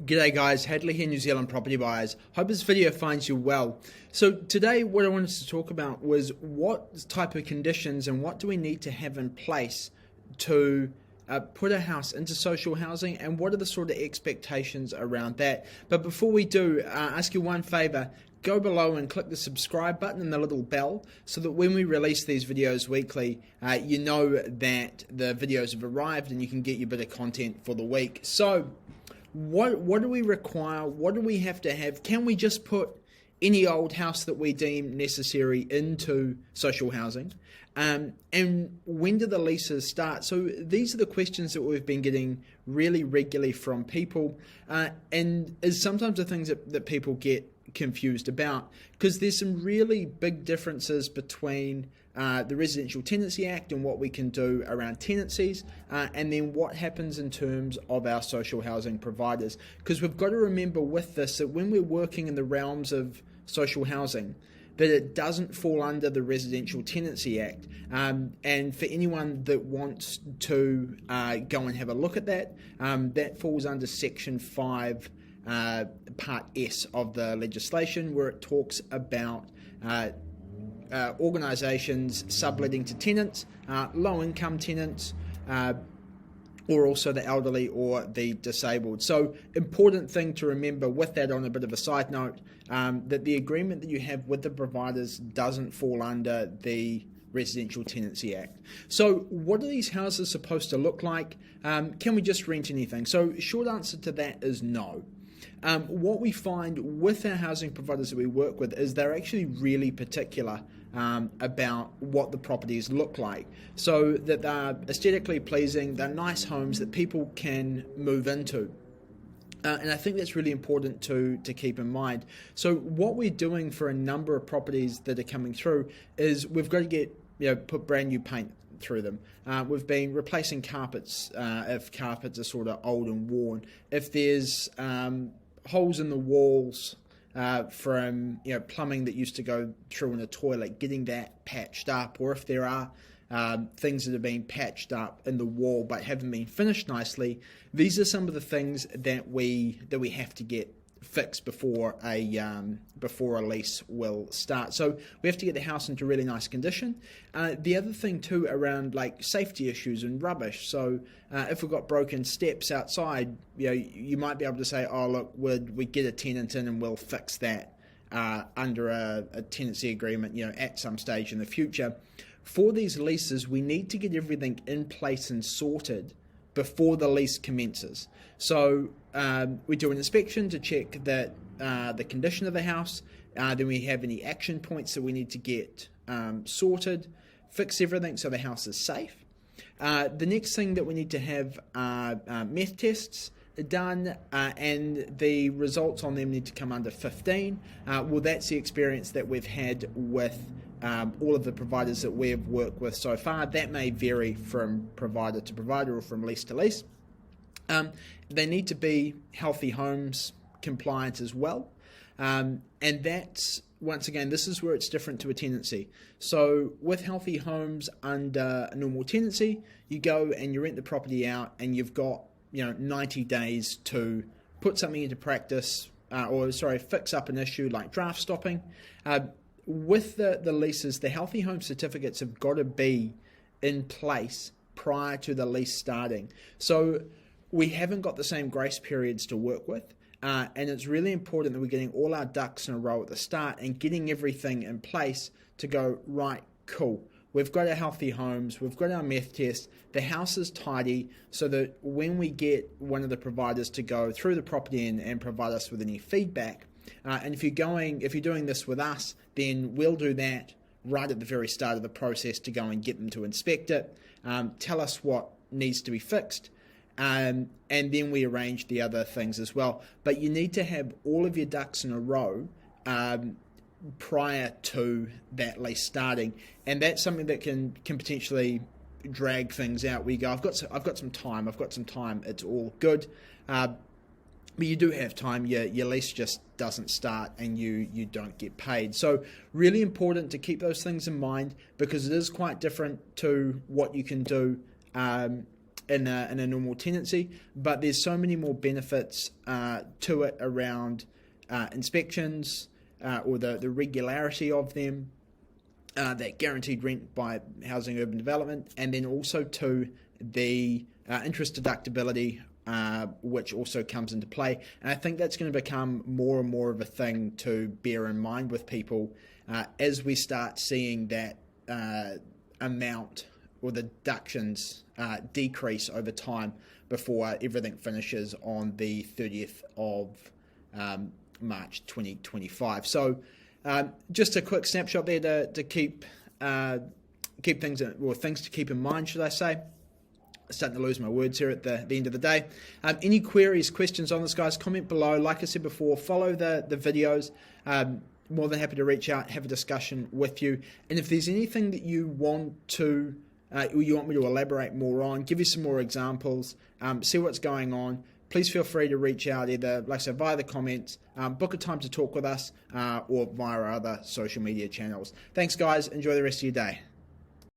G'day guys, Hadley here, New Zealand property buyers. Hope this video finds you well. So today what I wanted to talk about was what type of conditions and what do we need to have in place to put a house into social housing, and what are the sort of expectations around that. But before we do, ask you one favour. Go below and click the subscribe button and the little bell so that when we release these videos weekly, you know that the videos have arrived and you can get your bit of content for the week. So what do we require? What do we have to have? Can we just put any old house that we deem necessary into social housing? And when do the leases start? So these are the questions that we've been getting really regularly from people, and is sometimes the things that people get confused about, because there's some really big differences between the Residential Tenancy Act and what we can do around tenancies, and then what happens in terms of our social housing providers. Because we've got to remember with this that when we're working in the realms of social housing, that it doesn't fall under the Residential Tenancy Act. And for anyone that wants to go and have a look at that, that falls under Section 5, Part S of the legislation, where it talks about organisations subletting to tenants, low-income tenants, or also the elderly or the disabled. So important thing to remember with that, on a bit of a side note, that the agreement that you have with the providers doesn't fall under the Residential Tenancy Act. So what are these houses supposed to look like? Can we just rent anything? So short answer to that is no. What we find with our housing providers that we work with is they're actually really particular about what the properties look like, so that they're aesthetically pleasing, they're nice homes that people can move into. And I think that's really important to keep in mind. So what we're doing for a number of properties that are coming through is we've got to put brand new paint through them. We've been replacing carpets if carpets are sort of old and worn. If there's holes in the walls from plumbing that used to go through in a toilet, getting that patched up, or if there are things that have been patched up in the wall but haven't been finished nicely, these are some of the things that we have to get fixed before a lease will start. So we have to get the house into really nice condition. The other thing too, around like safety issues and rubbish. So if we've got broken steps outside, you might be able to say, oh look, would we get a tenant in and we'll fix that under a tenancy agreement, at some stage in the future. For these leases, we need to get everything in place and sorted before the lease commences. So we do an inspection to check that the condition of the house, then we have any action points that we need to get sorted, fix everything so the house is safe. The next thing that we need to have are meth tests done, and the results on them need to come under 15. Well, that's the experience that we've had with all of the providers that we've worked with so far. That may vary from provider to provider or from lease to lease. They need to be healthy homes compliant as well. And that's, once again, this is where it's different to a tenancy. So with healthy homes under a normal tenancy, you go and you rent the property out and you've got 90 days to put something into practice, fix up an issue like draft stopping. With the leases, the healthy home certificates have got to be in place prior to the lease starting. So we haven't got the same grace periods to work with, and it's really important that we're getting all our ducks in a row at the start and getting everything in place to go, right, cool. We've got our healthy homes, we've got our meth test, the house is tidy, so that when we get one of the providers to go through the property and provide us with any feedback, and if you're doing this with us, then we'll do that right at the very start of the process to go and get them to inspect it, tell us what needs to be fixed, and then we arrange the other things as well. But you need to have all of your ducks in a row prior to that lease starting, and that's something that can potentially drag things out. We go, I've got some time, it's all good. But you do have time, your lease just doesn't start and you don't get paid. So really important to keep those things in mind, because it is quite different to what you can do in a normal tenancy, but there's so many more benefits to it around inspections or the regularity of them, that guaranteed rent by housing urban development, and then also to the interest deductibility, which also comes into play. And I think that's going to become more and more of a thing to bear in mind with people as we start seeing that amount or the deductions decrease over time before everything finishes on the 30th of March 2025. So just a quick snapshot there to keep things, or things to keep in mind, should I say. Starting to lose my words here at the end of the day. Any queries, questions on this, guys, comment below. Like I said before, follow the videos. More than happy to reach out, have a discussion with you. And if there's anything that you want to, or you want me to elaborate more on, give you some more examples, see what's going on, please feel free to reach out either, like I said, via the comments, book a time to talk with us, or via our other social media channels. Thanks, guys. Enjoy the rest of your day.